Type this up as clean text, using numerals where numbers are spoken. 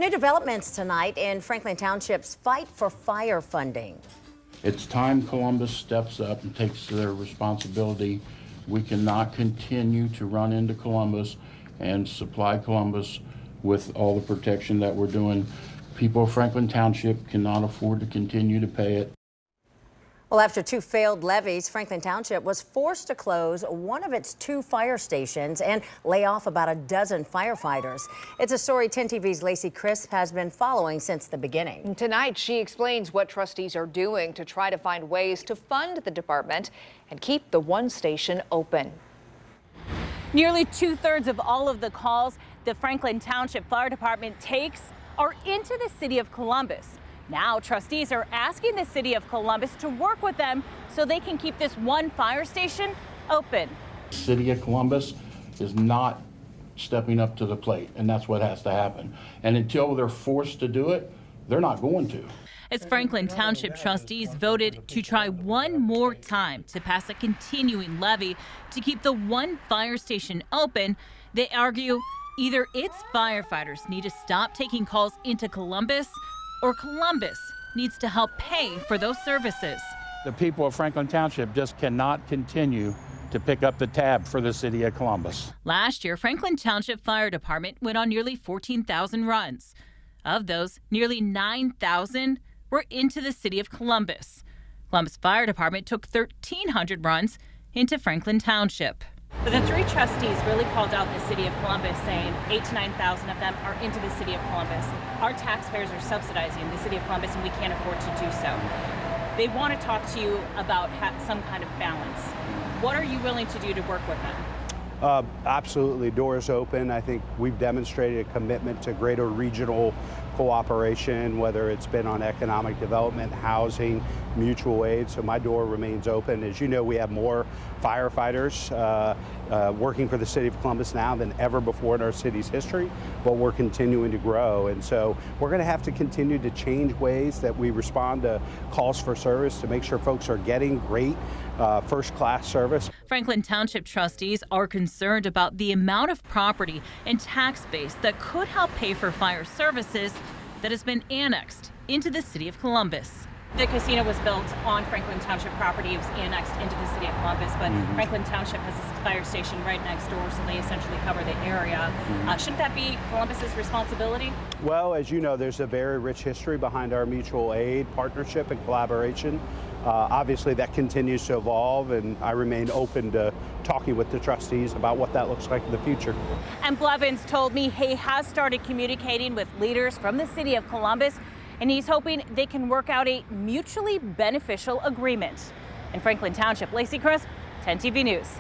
New developments tonight in Franklin Township's fight for fire funding. It's time Columbus steps up and takes their responsibility. We cannot continue to run into Columbus and supply Columbus with all the protection that we're doing. People of Franklin Township cannot afford to continue to pay it. Well, after two failed levies, Franklin Township was forced to close one of its two fire stations and lay off about a dozen firefighters. It's a story 10 TV's Lacey Crisp has been following since the beginning. Tonight, she explains what trustees are doing to try to find ways to fund the department and keep the one station open. Nearly 2/3 of all of the calls the Franklin Township Fire Department takes are into the city of Columbus. Now, trustees are asking the city of Columbus to work with them so they can keep this one fire station open. The city of Columbus is not stepping up to the plate, and that's what has to happen. And until they're forced to do it, they're not going to. As Franklin Township trustees voted to try one more time to pass a continuing levy to keep the one fire station open, they argue either its firefighters need to stop taking calls into Columbus or Columbus needs to help pay for those services. The people of Franklin Township just cannot continue to pick up the tab for the city of Columbus. Last year, Franklin Township Fire Department went on nearly 14,000 runs. Of those, nearly 9,000 were into the city of Columbus. Columbus Fire Department took 1,300 runs into Franklin Township. But the three trustees really called out the city of Columbus, saying 8,000 to 9,000 of them are into the city of Columbus. Our taxpayers are subsidizing the city of Columbus, and we can't afford to do so. They want to talk to you about some kind of balance. What are you willing to do to work with them? Absolutely, doors open. I think we've demonstrated a commitment to greater regional cooperation, whether it's been on economic development, housing, mutual aid. So my door remains open. As you know, we have more firefighters working for the city of Columbus now than ever before in our city's history, but we're continuing to grow. And so we're going to have to continue to change ways that we respond to calls for service to make sure folks are getting great first-class service. Franklin Township trustees are concerned about the amount of property and tax base that could help pay for fire services that has been annexed into the city of Columbus. The casino was built on Franklin Township property. It was annexed into the city of Columbus, but Franklin Township has a fire station right next door, so they essentially cover the area. Shouldn't that be Columbus's responsibility? Well, as you know, there's a very rich history behind our mutual aid partnership and collaboration. Obviously, that continues to evolve, and I remain open to talking with the trustees about what that looks like in the future. And Blevins told me he has started communicating with leaders from the city of Columbus, and he's hoping they can work out a mutually beneficial agreement. In Franklin Township, Lacey Crisp, 10 TV News.